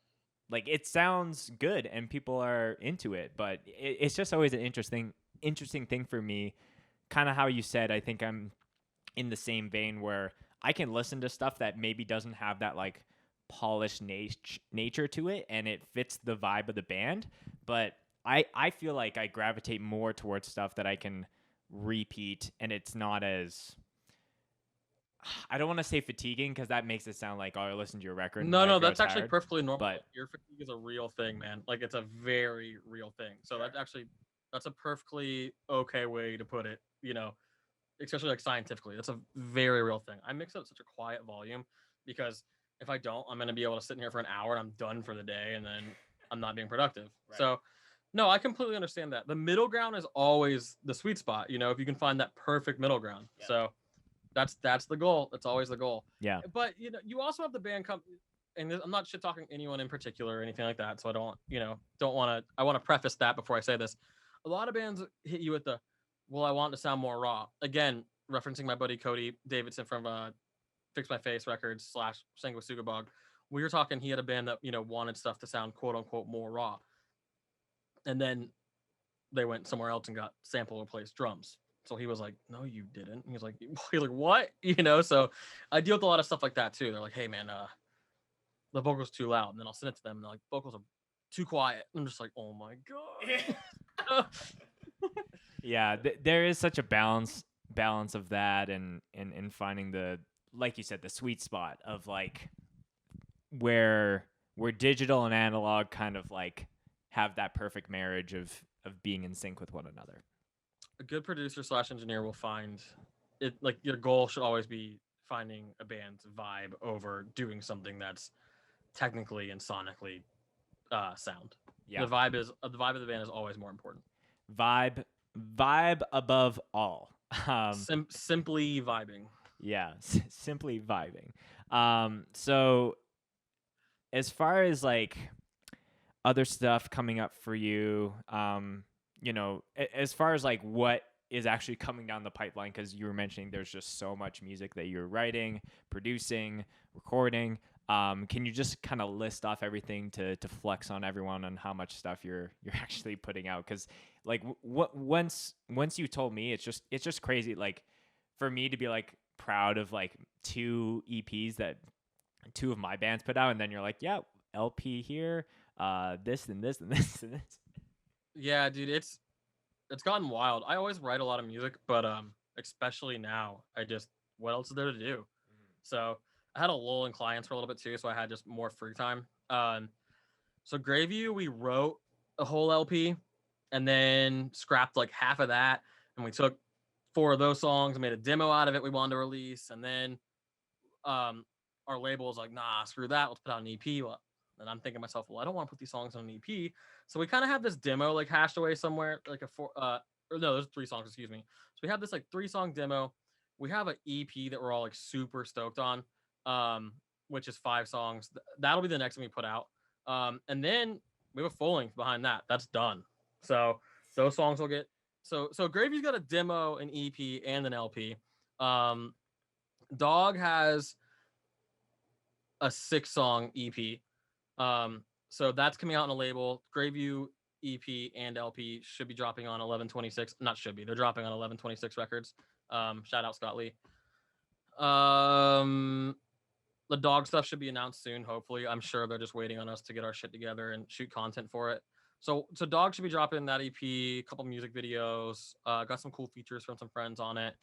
it sounds good and people are into it, but it's just always an interesting thing for me. Kind of how you said, I think I'm in the same vein where I can listen to stuff that maybe doesn't have that like polished nature to it and it fits the vibe of the band, but I feel like I gravitate more towards stuff that I can repeat and it's not as, I don't want to say fatiguing because that makes it sound like, oh, I listened to your record. No, that's actually perfectly normal. But ear fatigue is a real thing, man. Like it's a very real thing. So that's a perfectly okay way to put it. Especially like scientifically, that's a very real thing. I mix it at such a quiet volume because if I don't, I'm gonna be able to sit in here for an hour and I'm done for the day, and then I'm not being productive. Right. So, no, I completely understand that. The middle ground is always the sweet spot. If you can find that perfect middle ground. Yeah. So that's the goal. That's always the goal. Yeah. But you also have the band come, and I'm not shit talking anyone in particular or anything like that. So I don't want to. I want to preface that before I say this. A lot of bands hit you with the, well, I want to sound more raw. Again, referencing my buddy Cody Davidson from Fix My Face Records / Sanguisugabog. We were talking. He had a band that wanted stuff to sound quote unquote more raw, and then they went somewhere else and got sample replaced drums. So he was like, "No, you didn't." He's like, "What?" So I deal with a lot of stuff like that too. They're like, "Hey, man, the vocals too loud," and then I'll send it to them, and they're like, "Vocals are too quiet." I'm just like, "Oh my god." Yeah, there is such a balance of that, and finding the, like you said, the sweet spot of like where digital and analog kind of like have that perfect marriage of being in sync with one another. A good producer / engineer will find it. Like your goal should always be finding a band's vibe over doing something that's technically and sonically sound. Yeah, the vibe of the band is always more important. Vibe above all. Simply vibing. Yeah, simply vibing. So as far as like other stuff coming up for you, as far as like what is actually coming down the pipeline, because you were mentioning there's just so much music that you're writing, producing, recording. Can you just kind of list off everything to flex on everyone on how much stuff you're actually putting out? Because like once you told me, it's just crazy. Like for me to be like proud of like 2 EPs that 2 of my bands put out, and then you're like, yeah, LP here, this and this and this and this. Yeah, dude, it's gotten wild. I always write a lot of music, but especially now, what else is there to do? So I had a lull in clients for a little bit too, so I had just more free time. So Greyview, we wrote a whole LP and then scrapped like half of that, and we took 4 of those songs and made a demo out of it we wanted to release, and then our label was like, nah, screw that, let's put out an EP. And I'm thinking to myself, well, I don't want to put these songs on an EP. So we kind of have this demo like hashed away somewhere, like or no, there's 3 songs, excuse me. So we have this like 3-song demo. We have an EP that we're all like super stoked on, um, which is 5 songs. That'll be the next thing we put out. And then we have a full length behind that. That's done. So those songs will get so Gravy's got a demo, an EP, and an LP. Um, Dog has a 6-song EP. So that's coming out on a label. Grayview EP and LP should be dropping on 11/26. Not should be. They're dropping on 11/26 records. Shout out Scott Lee. The Dog stuff should be announced soon. Hopefully, I'm sure they're just waiting on us to get our shit together and shoot content for it. So Dog should be dropping that EP, a couple music videos. Got some cool features from some friends on it.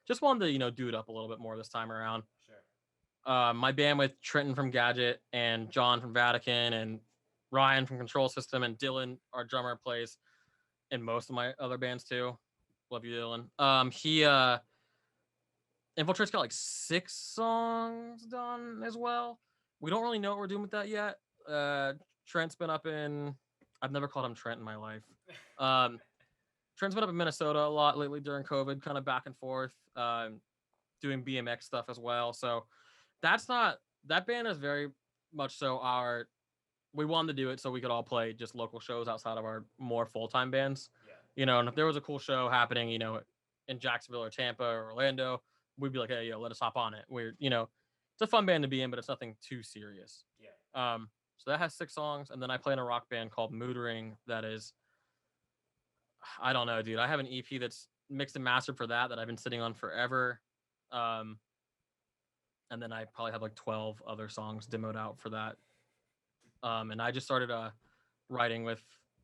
Just wanted to do it up a little bit more this time around. Sure. My band with Trenton from Gadget and John from Vatican and Ryan from Control System and Dylan, our drummer, plays in most of my other bands too. Love you, Dylan. He Infiltrate's got like 6 songs done as well. We don't really know what we're doing with that yet. Trent's been up in I've never called him Trent in my life. Trent's been up in Minnesota a lot lately during COVID, kind of back and forth, doing BMX stuff as well. So that band is very much so we wanted to do it so we could all play just local shows outside of our more full-time bands. Yeah. And if there was a cool show happening, in Jacksonville or Tampa or Orlando, we'd be like, hey, let us hop on it. It's a fun band to be in, but it's nothing too serious. Yeah. So that has 6 songs, and then I play in a rock band called Moodering. That is, I don't know, dude. I have an EP that's mixed and mastered for that I've been sitting on forever. And then I probably have like 12 other songs demoed out for that. And I just started writing with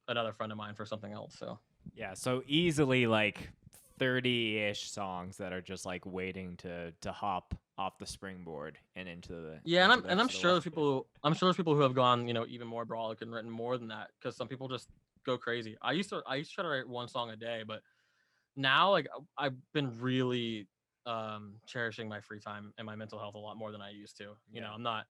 another friend of mine for something else. So yeah, so easily like 30-ish songs that are just like waiting to hop off the springboard and into the I'm sure there's people who have gone even more brolic and written more than that, because some people just go crazy. I used to try to write 1 song a day, but now like I've been really cherishing my free time and my mental health a lot more than I used to. I'm not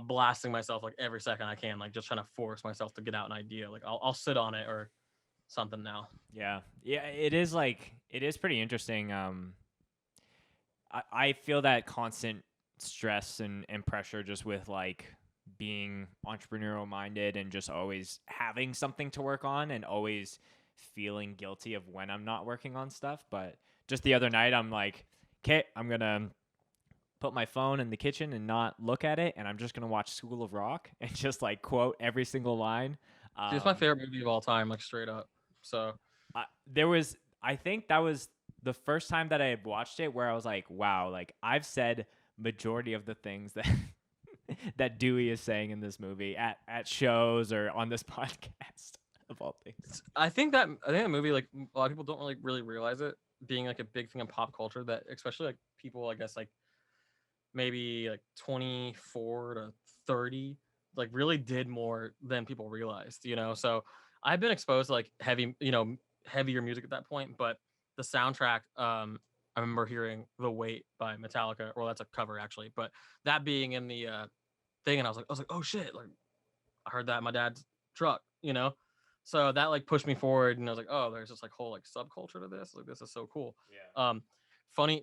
blasting myself like every second I can, like just trying to force myself to get out an idea. Like I'll sit on it or something now. Yeah, it is pretty interesting. I feel that constant stress and pressure just with like being entrepreneurial minded and just always having something to work on and always feeling guilty of when I'm not working on stuff. But just the other night, I'm like, okay, I'm going to put my phone in the kitchen and not look at it. And I'm just going to watch School of Rock and just like quote every single line. It's my favorite movie of all time, like straight up. So I think that was the first time that I had watched it where I was like, wow, like I've said majority of the things that that Dewey is saying in this movie at shows or on this podcast of all things. I think that movie, like a lot of people don't really realize it being like a big thing in pop culture, that especially like people, I guess, like maybe like 24 to 30, like really did more than people realized, So I've been exposed to like heavier music at that point, but the soundtrack, I remember hearing The Weight by Metallica. Well, that's a cover actually, but that being in the thing, and I was like, oh shit, like I heard that in my dad's truck, So that like pushed me forward, and I was like, oh, there's this like whole like subculture to this. Like this is so cool. Yeah. Funny.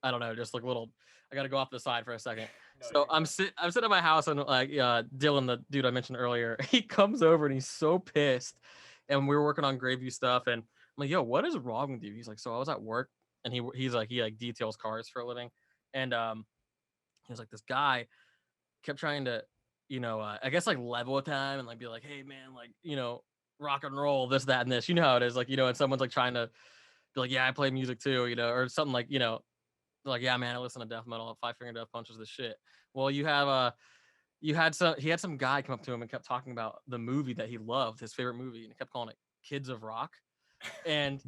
I don't know, just like little. I got to go off the side for a second. No, So I'm sitting at my house, and like Dylan, the dude I mentioned earlier, he comes over and he's so pissed, and we were working on Graveview stuff, and I'm like, yo, what is wrong with you? He's like, so I was at work, and he details cars for a living, and he was like, this guy kept trying to, I guess like level with him and like be like, hey man, like rock and roll, this, that, and this. You know how it is, like and someone's like trying to be like, yeah, I play music too, or something like like, yeah, man, I listen to death metal. 5 Finger Death Punch is the shit. Well, he had some guy come up to him and kept talking about the movie that he loved, his favorite movie, and he kept calling it Kids of Rock. And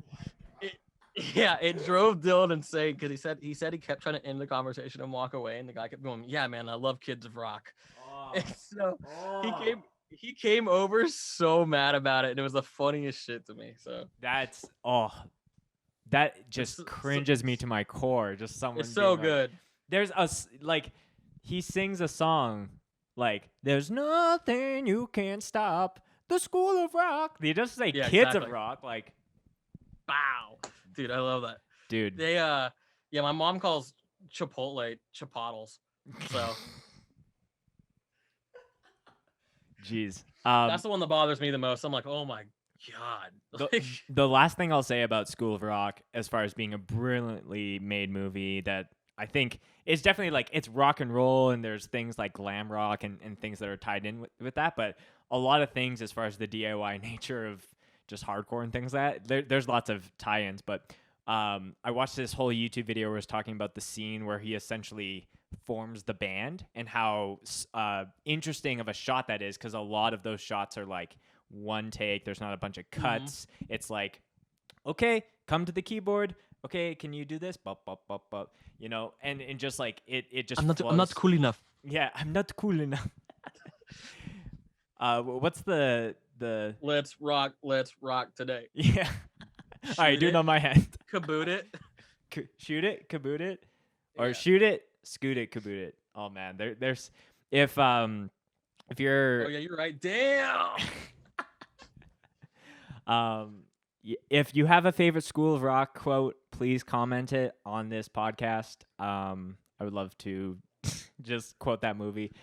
it drove Dylan insane, because he said he kept trying to end the conversation and walk away, and the guy kept going, yeah, man, I love Kids of Rock. And so he came over so mad about it, and it was the funniest shit to me. So that just cringes me to my core. Just someone. It's so like, good. There's he sings a song like, "There's nothing you can't stop. the School of Rock. They just say Yeah, Kids exactly. of Rock, like, Bow, dude, I love that. dude. They yeah, my mom calls Chipotle Chipotles, so Jeez. that's the one that bothers me the most. I'm like, oh my god. The, the last thing I'll say about School of Rock, as far as being a brilliantly made movie that I think is definitely like it's rock and roll, and there's things like glam rock and things that are tied in with that, but a lot of things as far as the DIY nature of just hardcore and things like that, there's lots of tie-ins. But I watched this whole YouTube video where it's talking about the scene where he essentially forms the band and how interesting of a shot that is, because a lot of those shots are like one take. There's not a bunch of cuts. It's like, okay, come to the keyboard. Okay, can you do this? Bop, bop, bop, bop. You know, and just like it just I'm not cool enough. Yeah, I'm not cool enough. What's the Let's rock today. yeah. All right, do it on my hand. Kaboot it. Shoot it, kaboot it, or Yeah. shoot it, scoot it, kaboot it. Oh man, there's if you're Oh yeah, you're right. Damn. if you have a favorite School of Rock quote, please comment it on this podcast. I would love to just quote that movie.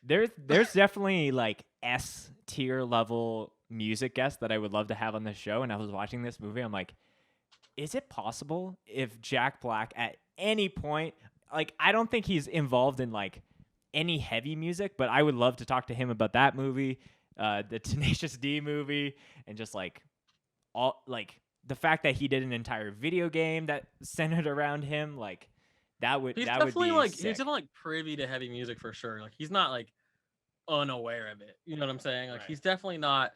There's definitely like S tier level music guests that I would love to have on this show. And I was watching this movie, I'm like, is it possible if Jack Black at any point, like, I don't think he's involved in like any heavy music, but I would love to talk to him about that movie, the Tenacious D movie, and just like all like the fact that he did an entire video game that centered around him, like that would He's that would definitely be like sick. he's definitely like privy to heavy music for sure. Like he's not like unaware of it. You know what I'm saying? Like Right. he's definitely not.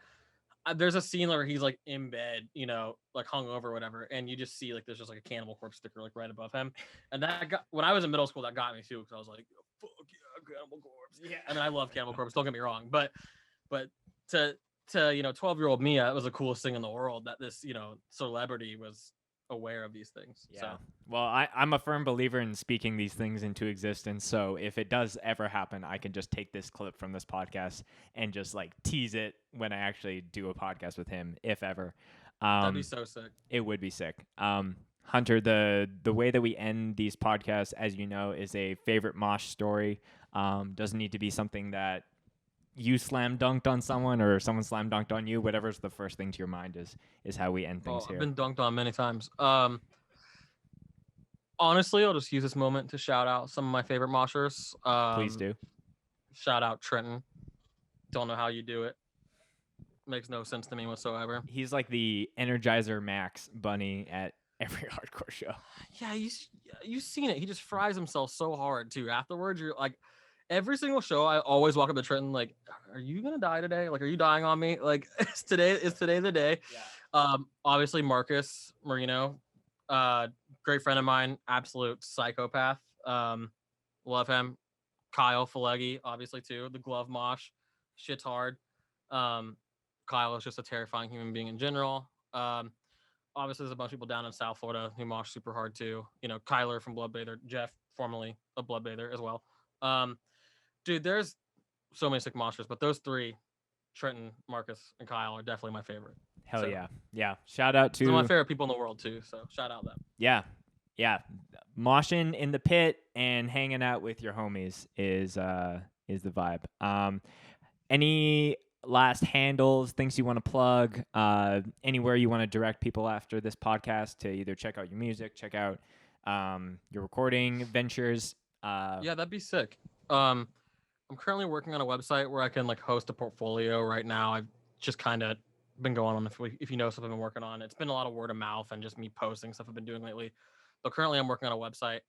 There's a scene where he's like in bed, you know, like hungover or whatever, and you just see like there's just like a Cannibal Corpse sticker like right above him, and that got when I was in middle school that got me too because I was like, fuck yeah, Cannibal Corpse. Yeah. I mean, I love Cannibal Corpse. Don't get me wrong, but to 12-year-old me, that was the coolest thing in the world that this celebrity was aware of these things. Yeah. So Well, I'm a firm believer in speaking these things into existence. So if it does ever happen, I can just take this clip from this podcast and just like tease it when I actually do a podcast with him, if ever. that'd be so sick. It would be sick. Hunter, the way that we end these podcasts, as you know, is a favorite mosh story. Doesn't need to be something that you slam dunked on someone or someone slam dunked on you. Whatever's the first thing to your mind is how we end things here. I've been dunked on many times. Honestly, I'll just use this moment to shout out some of my favorite moshers. Please do. Shout out Trenton. Don't know how you do it. Makes no sense to me whatsoever. He's like the Energizer Max bunny at every hardcore show. Yeah, you've seen it. He just fries himself so hard too. Afterwards, you're like, every single show, I always walk up to Trenton like, "Are you gonna die today? Like, are you dying on me? Like, is today the day?" Yeah. Obviously Marcus Marino, great friend of mine, absolute psychopath. Love him. Kyle Falegi, obviously too. The glove mosh, shit's hard. Kyle is just a terrifying human being in general. Obviously there's a bunch of people down in South Florida who mosh super hard too. You know, Kyler from Bloodbather, Jeff, formerly a Bloodbather as well. Dude, there's so many sick moshers, but those three, Trenton, Marcus, and Kyle, are definitely my favorite. Hell So- yeah. Yeah. Shout out Those are my to favorite people in the world too. So shout out them. yeah. Moshing in the pit and hanging out with your homies is the vibe. Any last handles, things you want to plug, anywhere you want to direct people after this podcast to either check out your music, check out your recording ventures. Yeah, that'd be sick. I'm currently working on a website where I can like host a portfolio right now. I've just kind of been going on if you know stuff I've been working on. It's been a lot of word of mouth and just me posting stuff I've been doing lately. But currently I'm working on a website.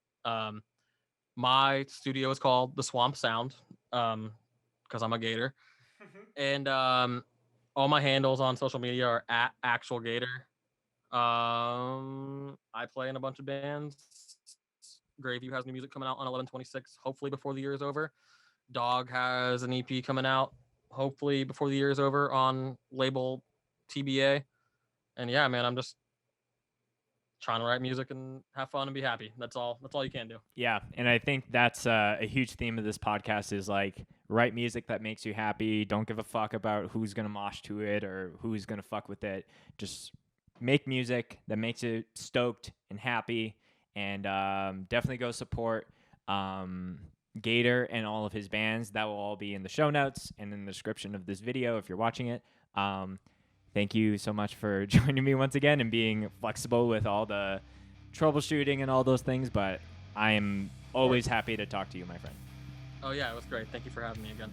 My studio is called The Swamp Sound, because I'm a gator. And all my handles on social media are at Actual Gator. I play in a bunch of bands. Graveview has new music coming out on 11/26, hopefully before the year is over. Dog has an EP coming out, hopefully before the year is over on label TBA. And yeah, man, I'm just trying to write music and have fun and be happy. That's all you can do. Yeah, and I think that's a huge theme of this podcast is like write music that makes you happy. Don't give a fuck about who's gonna mosh to it or who's gonna fuck with it. Just make music that makes you stoked and happy, and definitely go support Gator and all of his bands. That will all be in the show notes and in the description of this video if you're watching it. Thank you so much for joining me once again and being flexible with all the troubleshooting and all those things, but I am always happy to talk to you, my friend. Oh yeah, it was great. Thank you for having me again.